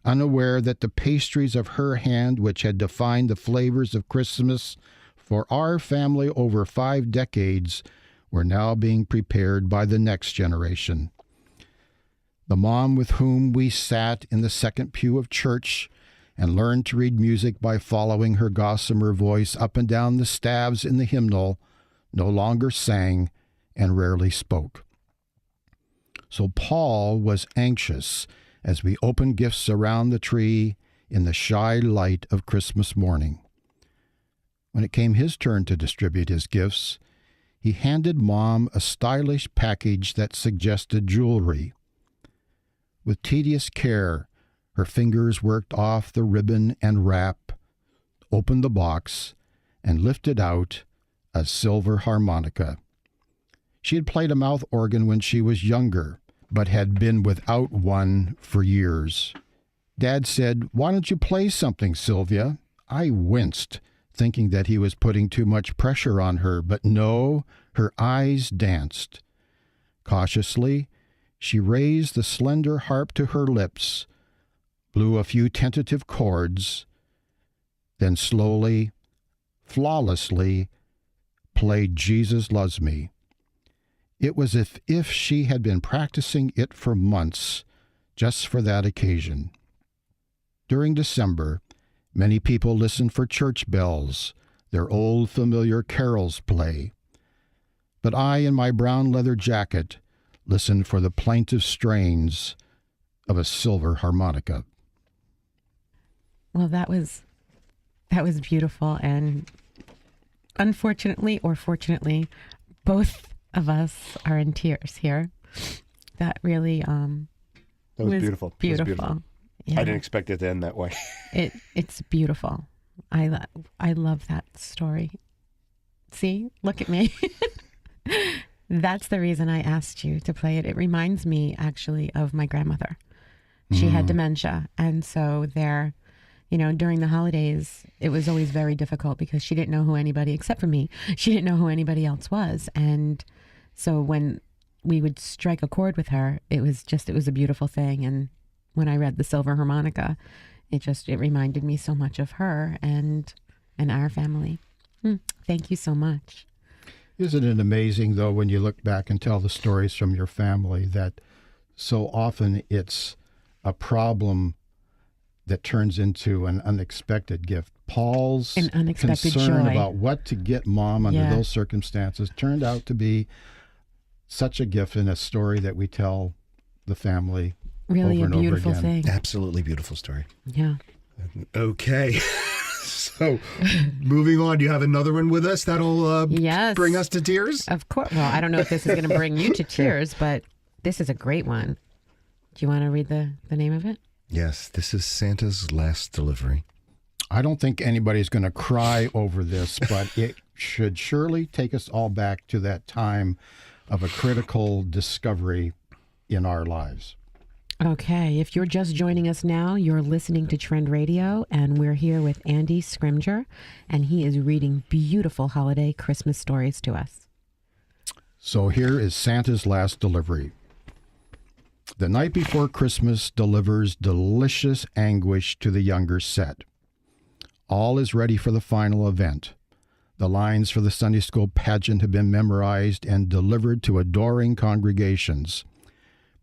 unaware that the pastries of her hand, which had defined the flavors of Christmas for our family over 5 decades, were now being prepared by the next generation. The mom with whom we sat in the second pew of church and learned to read music by following her gossamer voice up and down the staves in the hymnal no longer sang and rarely spoke. So Paul was anxious as we opened gifts around the tree in the shy light of Christmas morning. When it came his turn to distribute his gifts, he handed Mom a stylish package that suggested jewelry. With tedious care, her fingers worked off the ribbon and wrap, opened the box, and lifted out a silver harmonica. She had played a mouth organ when she was younger, but had been without one for years. Dad said, "Why don't you play something, Sylvia?" I winced, thinking that he was putting too much pressure on her, but no, her eyes danced. Cautiously, she raised the slender harp to her lips, blew a few tentative chords, then slowly, flawlessly, played Jesus Loves Me. It was as if she had been practicing it for months, just for that occasion. During December, many people listened for church bells, their old familiar carols play. But I, in my brown leather jacket, listened for the plaintive strains of a silver harmonica. Well, that was beautiful, and unfortunately or fortunately, both of us are in tears here. That really that was beautiful. Beautiful. It was beautiful. Yeah. I didn't expect it to end that way. It's beautiful. I love that story. See, look at me. That's the reason I asked you to play it. It reminds me actually of my grandmother. She had dementia, and so during the holidays, it was always very difficult because she didn't know who anybody, except for me, she didn't know who anybody else was. And so when we would strike a chord with her, it was a beautiful thing. And when I read the Silver Harmonica, it reminded me so much of her and our family. Thank you so much. Isn't it amazing, though, when you look back and tell the stories from your family, that so often it's a problem that turns into an unexpected gift? Paul's an unexpected concern joy about what to get Mom under those circumstances turned out to be such a gift, and a story that we tell the family really over and a beautiful over again. thing. Absolutely beautiful story. Yeah. Okay. So, moving on, do you have another one with us that'll bring us to tears? Of course. Well, I don't know if this is going to bring you to tears, but this is a great one. Do you want to read the name of it? Yes, this is Santa's Last Delivery. I don't think anybody's going to cry over this, but it should surely take us all back to that time of a critical discovery in our lives. Okay, if you're just joining us now, you're listening to Trend Radio, and we're here with Andy Scrimger, and he is reading beautiful holiday Christmas stories to us. So here is Santa's Last Delivery. The night before Christmas delivers delicious anguish to the younger set. All is ready for the final event. The lines for the Sunday school pageant have been memorized and delivered to adoring congregations.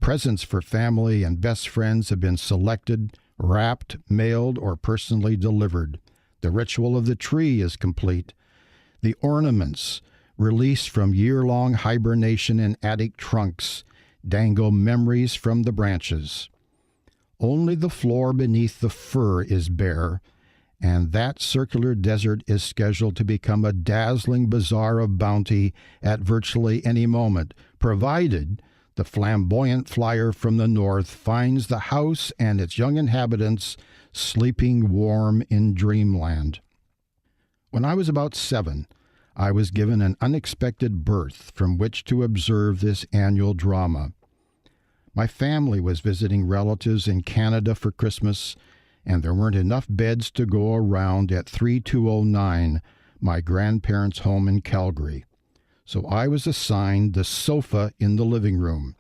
Presents for family and best friends have been selected, wrapped, mailed, or personally delivered. The ritual of the tree is complete. The ornaments, released from year-long hibernation in attic trunks, dangle memories from the branches. Only the floor beneath the fir is bare, and that circular desert is scheduled to become a dazzling bazaar of bounty at virtually any moment, provided the flamboyant flyer from the north finds the house and its young inhabitants sleeping warm in dreamland. When I was about 7, I was given an unexpected berth from which to observe this annual drama. My family was visiting relatives in Canada for Christmas, and there weren't enough beds to go around at 3209, my grandparents' home in Calgary. So I was assigned the sofa in the living room.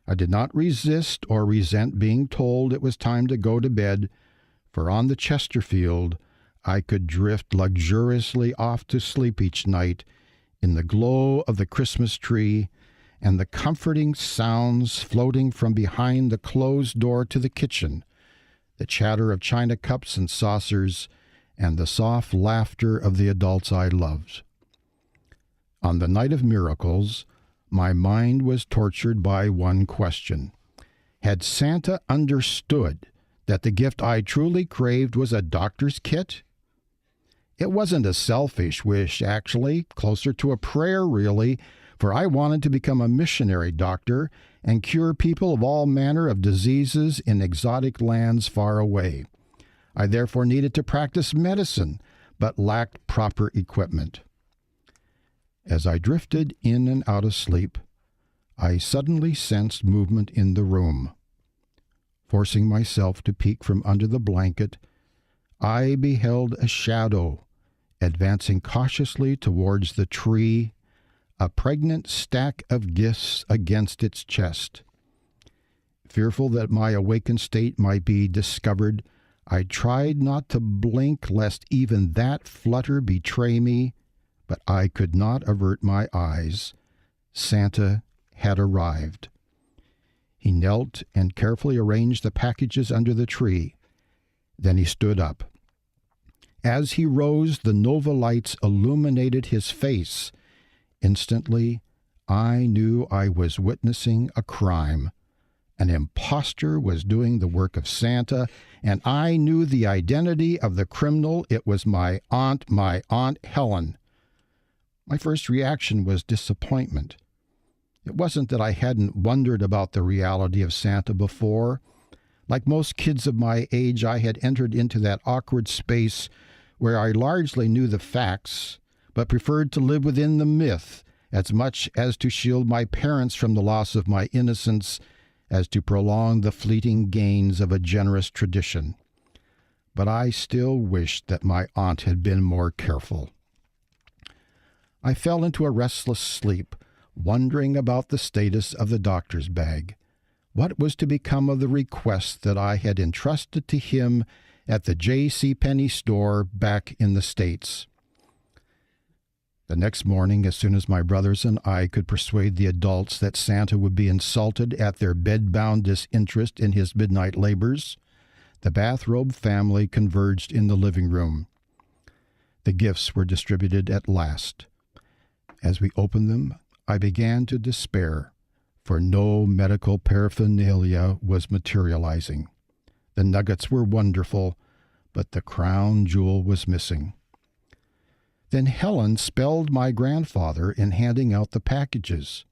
I did not resist or resent being told it was time to go to bed, for on the Chesterfield I could drift luxuriously off to sleep each night in the glow of the Christmas tree and the comforting sounds floating from behind the closed door to the kitchen, the chatter of china cups and saucers, and the soft laughter of the adults I loved. On the night of miracles, my mind was tortured by one question. Had Santa understood that the gift I truly craved was a doctor's kit? It wasn't a selfish wish, actually, closer to a prayer, really, for I wanted to become a missionary doctor and cure people of all manner of diseases in exotic lands far away. I therefore needed to practice medicine, but lacked proper equipment. As I drifted in and out of sleep, I suddenly sensed movement in the room. Forcing myself to peek from under the blanket, I beheld a shadow advancing cautiously towards the tree, a pregnant stack of gifts against its chest. Fearful that my awakened state might be discovered, I tried not to blink lest even that flutter betray me, but I could not avert my eyes. Santa had arrived. He knelt and carefully arranged the packages under the tree. Then he stood up. As he rose, the Nova lights illuminated his face. Instantly, I knew I was witnessing a crime. An impostor was doing the work of Santa, and I knew the identity of the criminal. It was my Aunt Helen. My first reaction was disappointment. It wasn't that I hadn't wondered about the reality of Santa before. Like most kids of my age, I had entered into that awkward space where I largely knew the facts, but preferred to live within the myth as much as to shield my parents from the loss of my innocence as to prolong the fleeting gains of a generous tradition. but I still wished that my aunt had been more careful. I fell into a restless sleep, wondering about the status of the doctor's bag. What was to become of the request that I had entrusted to him at the J.C. Penney store back in the States? The next morning, as soon as my brothers and I could persuade the adults that Santa would be insulted at their bed-bound disinterest in his midnight labors, the bathrobe family converged in the living room. The gifts were distributed at last. As we opened them, I began to despair, for no medical paraphernalia was materializing. The nuggets were wonderful, but the crown jewel was missing. Then Helen spelled my grandfather in handing out the packages.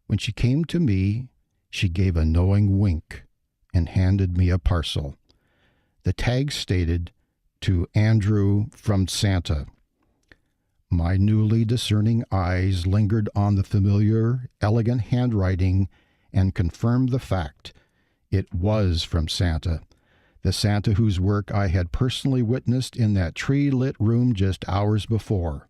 When she came to me, she gave a knowing wink and handed me a parcel. The tag stated, "To Andrew from Santa." My newly discerning eyes lingered on the familiar, elegant handwriting and confirmed the fact. It was from Santa, the Santa whose work I had personally witnessed in that tree-lit room just hours before.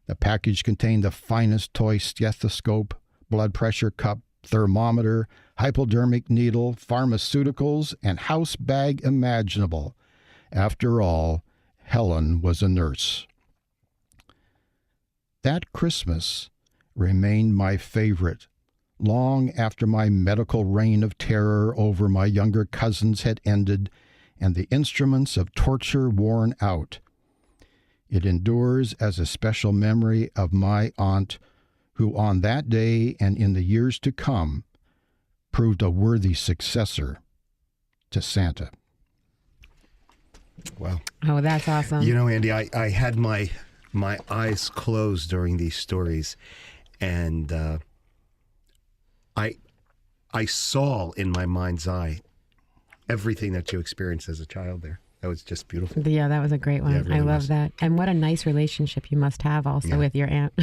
The package contained the finest toy stethoscope, blood pressure cup, thermometer, hypodermic needle, pharmaceuticals, and house bag imaginable. After all, Helen was a nurse. That Christmas remained my favorite, long after my medical reign of terror over my younger cousins had ended and the instruments of torture worn out. It endures as a special memory of my aunt, who on that day and in the years to come proved a worthy successor to Santa. Wow. Oh, that's awesome. You know, Andy, I had my eyes closed during these stories, and I saw in my mind's eye everything that you experienced as a child there. That was just beautiful. Yeah, that was a great one. Yeah, it really I love was. that. And what a nice relationship you must have also with your aunt,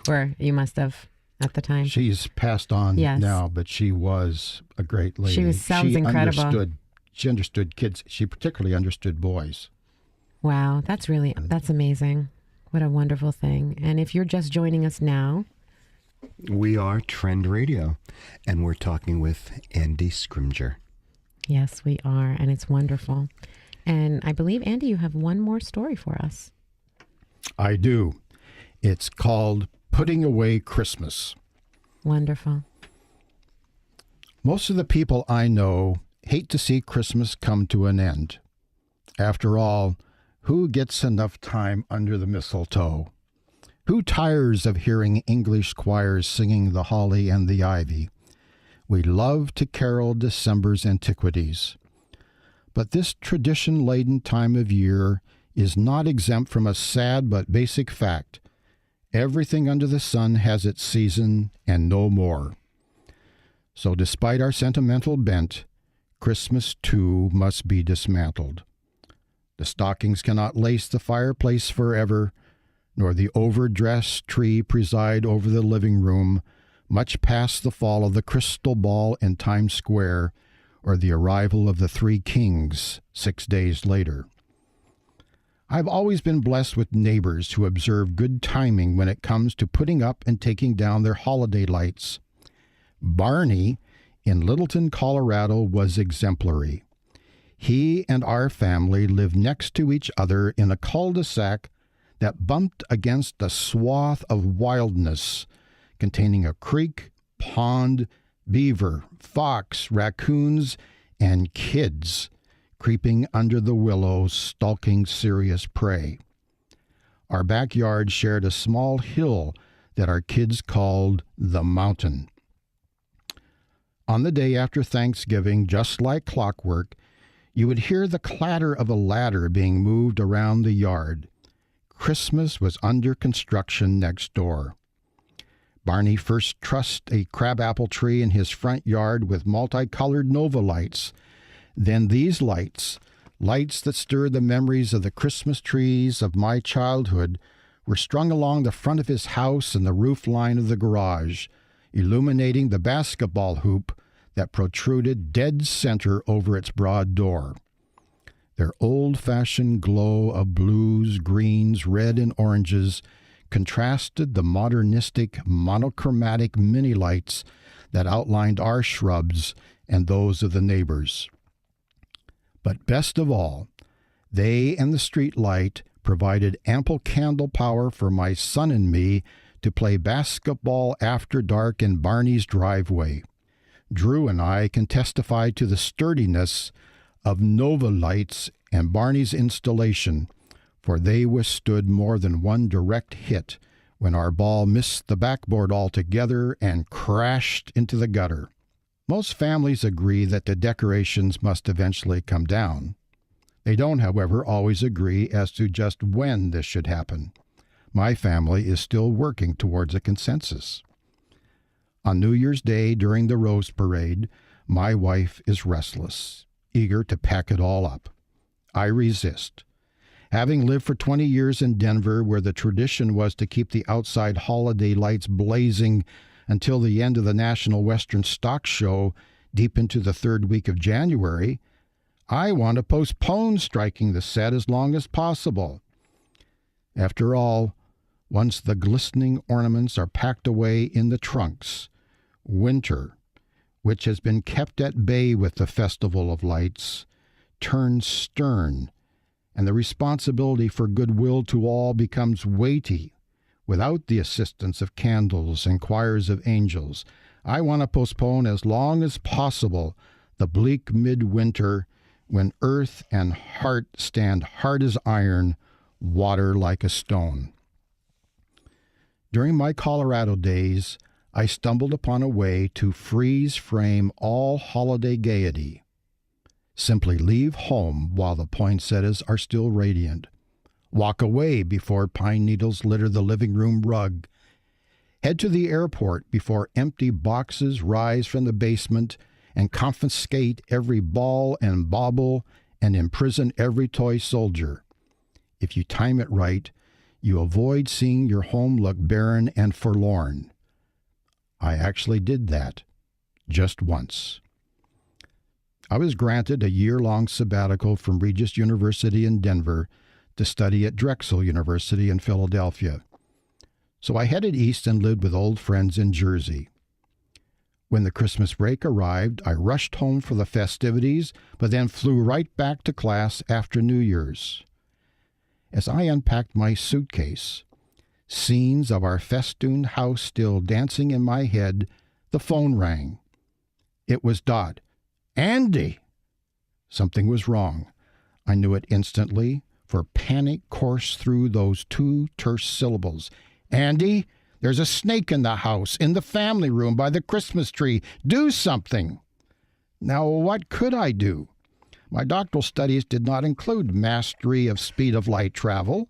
or you must have at the time. She's passed on Yes. now, but she was a great lady. She sounds incredible. She understood kids. She particularly understood boys. Wow, that's amazing. What a wonderful thing. And if you're just joining us now, We are Trend Radio, and we're talking with Andy Scrimger. yes, we are, and it's wonderful. And I believe, Andy, you have one more story for us. I do. It's called Putting Away Christmas. Wonderful. Most of the people I know hate to see Christmas come to an end. After all, who gets enough time under the mistletoe? Who tires of hearing English choirs singing the holly and the ivy? We love to carol December's antiquities. But this tradition-laden time of year is not exempt from a sad but basic fact. Everything under the sun has its season and no more. So despite our sentimental bent, Christmas too must be dismantled. The stockings cannot lace the fireplace forever, nor the overdressed tree preside over the living room, much past the fall of the crystal ball in Times Square, or the arrival of the Three Kings 6 days later. I've always been blessed with neighbors who observe good timing when it comes to putting up and taking down their holiday lights. Barney in Littleton, Colorado, was exemplary. He and our family lived next to each other in a cul-de-sac that bumped against a swath of wildness containing a creek, pond, beaver, fox, raccoons, and kids creeping under the willows, stalking serious prey. Our backyard shared a small hill that our kids called the mountain. On the day after Thanksgiving, just like clockwork, you would hear the clatter of a ladder being moved around the yard. Christmas was under construction next door. Barney first trussed a crabapple tree in his front yard with multicolored Nova lights. Then these lights that stirred the memories of the Christmas trees of my childhood, were strung along the front of his house and the roof line of the garage, illuminating the basketball hoop that protruded dead center over its broad door. Their old-fashioned glow of blues, greens, red, and oranges contrasted the modernistic, monochromatic mini lights that outlined our shrubs and those of the neighbors. But best of all, they and the street light provided ample candle power for my son and me to play basketball after dark in Barney's driveway. Drew and I can testify to the sturdiness of Nova lights and Barney's installation, for they withstood more than one direct hit when our ball missed the backboard altogether and crashed into the gutter. Most families agree that the decorations must eventually come down. They don't, however, always agree as to just when this should happen. My family is still working towards a consensus. On New Year's Day during the Rose Parade, my wife is restless, eager to pack it all up. I resist. Having lived for 20 years in Denver, where the tradition was to keep the outside holiday lights blazing until the end of the National Western Stock Show deep into the third week of January, I want to postpone striking the set as long as possible. After all, once the glistening ornaments are packed away in the trunks, winter, which has been kept at bay with the Festival of Lights, turns stern, and the responsibility for goodwill to all becomes weighty. Without the assistance of candles and choirs of angels, I want to postpone as long as possible the bleak midwinter when earth and heart stand hard as iron, water like a stone. During my Colorado days, I stumbled upon a way to freeze-frame all holiday gaiety. Simply leave home while the poinsettias are still radiant. Walk away before pine needles litter the living room rug. Head to the airport before empty boxes rise from the basement and confiscate every ball and bauble and imprison every toy soldier. If you time it right, you avoid seeing your home look barren and forlorn. I actually did that, just once. I was granted a year-long sabbatical from Regis University in Denver to study at Drexel University in Philadelphia. So I headed east and lived with old friends in Jersey. When the Christmas break arrived, I rushed home for the festivities, but then flew right back to class after New Year's. As I unpacked my suitcase, scenes of our festooned house still dancing in my head, the phone rang. It was Dot. "Andy!" Something was wrong. I knew it instantly, for panic coursed through those two terse syllables. "Andy, there's a snake in the house, in the family room, by the Christmas tree. Do something!" Now, what could I do? My doctoral studies did not include mastery of speed of light travel.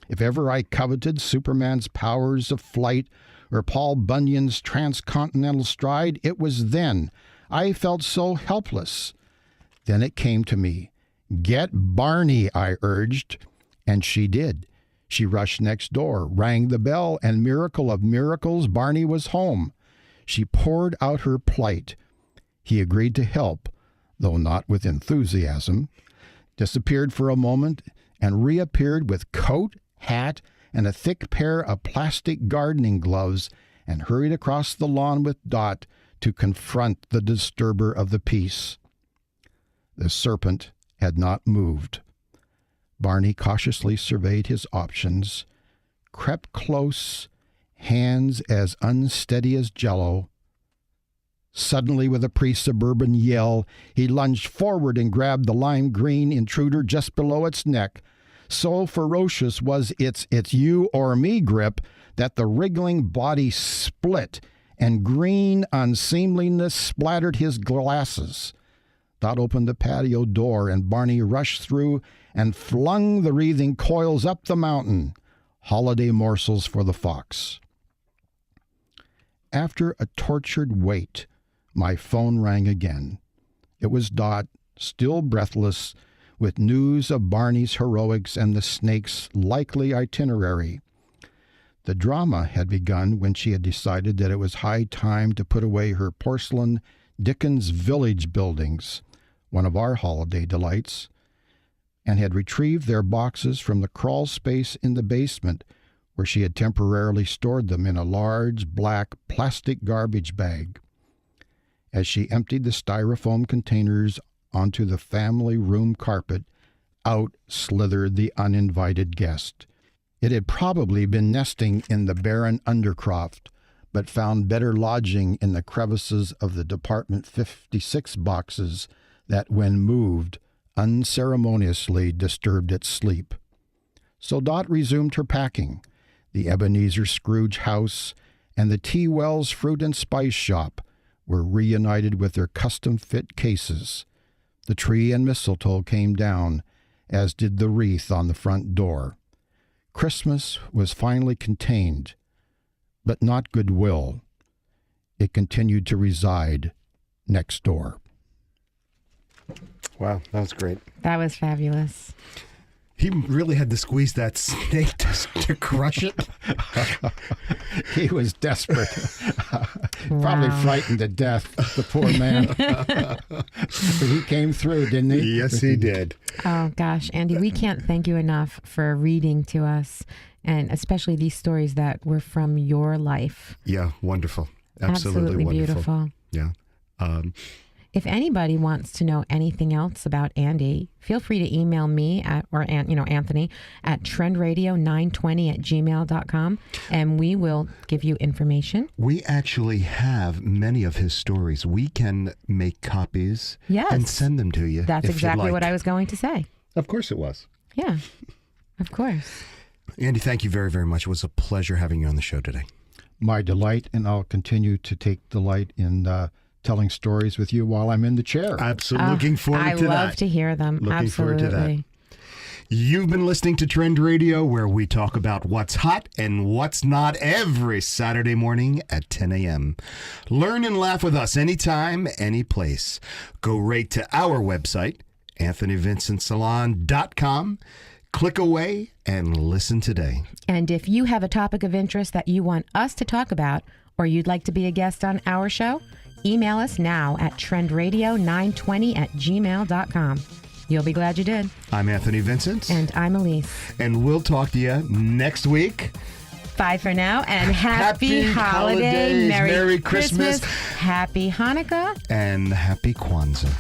If ever I coveted Superman's powers of flight or Paul Bunyan's transcontinental stride, it was then. I felt so helpless. Then it came to me. "Get Barney," I urged, and she did. She rushed next door, rang the bell, and miracle of miracles, Barney was home. She poured out her plight. He agreed to help, though not with enthusiasm, disappeared for a moment, and reappeared with coat, hat, and a thick pair of plastic gardening gloves, and hurried across the lawn with Dot to confront the disturber of the peace. The serpent had not moved. Barney cautiously surveyed his options, crept close, hands as unsteady as jello. Suddenly, with a pre-suburban yell, he lunged forward and grabbed the lime green intruder just below its neck. So ferocious was its you or me grip that the wriggling body split and green unseemliness splattered his glasses. Dot opened the patio door, and Barney rushed through and flung the wreathing coils up the mountain. Holiday morsels for the fox. After a tortured wait, my phone rang again. It was Dot, still breathless, with news of Barney's heroics and the snake's likely itinerary. The drama had begun when she had decided that it was high time to put away her porcelain Dickens Village buildings, one of our holiday delights. and had retrieved their boxes from the crawl space in the basement where she had temporarily stored them in a large black plastic garbage bag. As she emptied the styrofoam containers onto the family room carpet, out slithered the uninvited guest. It had probably been nesting in the barren undercroft, but found better lodging in the crevices of the Department 56 boxes that, when moved, unceremoniously disturbed its sleep. So Dot resumed her packing. The Ebenezer Scrooge house and the T. Wells Fruit and Spice Shop were reunited with their custom-fit cases. The tree and mistletoe came down, as did the wreath on the front door. Christmas was finally contained, but not goodwill. It continued to reside next door. Wow, that was great. That was fabulous. He really had to squeeze that snake to crush it. He was desperate. Probably frightened to death, the poor man. But he came through, didn't he? Yes, he did. Oh, gosh, Andy, we can't thank you enough for reading to us, and especially these stories that were from your life. Yeah, wonderful. Absolutely wonderful. Beautiful. Yeah. If anybody wants to know anything else about Andy, feel free to email me Anthony at trendradio920@gmail.com, and we will give you information. We actually have many of his stories. We can make copies and send them to you. That's if exactly you'd like. what I was going to say. Of course it was. Yeah, of course. Andy, thank you very, very much. It was a pleasure having you on the show today. My delight, and I'll continue to take delight in telling stories with you while I'm in the chair. Absolutely. Looking forward to that. I love to hear them. Looking forward to that. Absolutely. You've been listening to Trend Radio, where we talk about what's hot and what's not every Saturday morning at 10 a.m. Learn and laugh with us anytime, any place. Go right to our website, AnthonyVincentSalon.com. Click away and listen today. And if you have a topic of interest that you want us to talk about, or you'd like to be a guest on our show, email us now at trendradio920@gmail.com. You'll be glad you did. I'm Anthony Vincent. And I'm Elise. And we'll talk to you next week. Bye for now, and happy holiday. holidays. Merry Christmas. Happy Hanukkah. And happy Kwanzaa.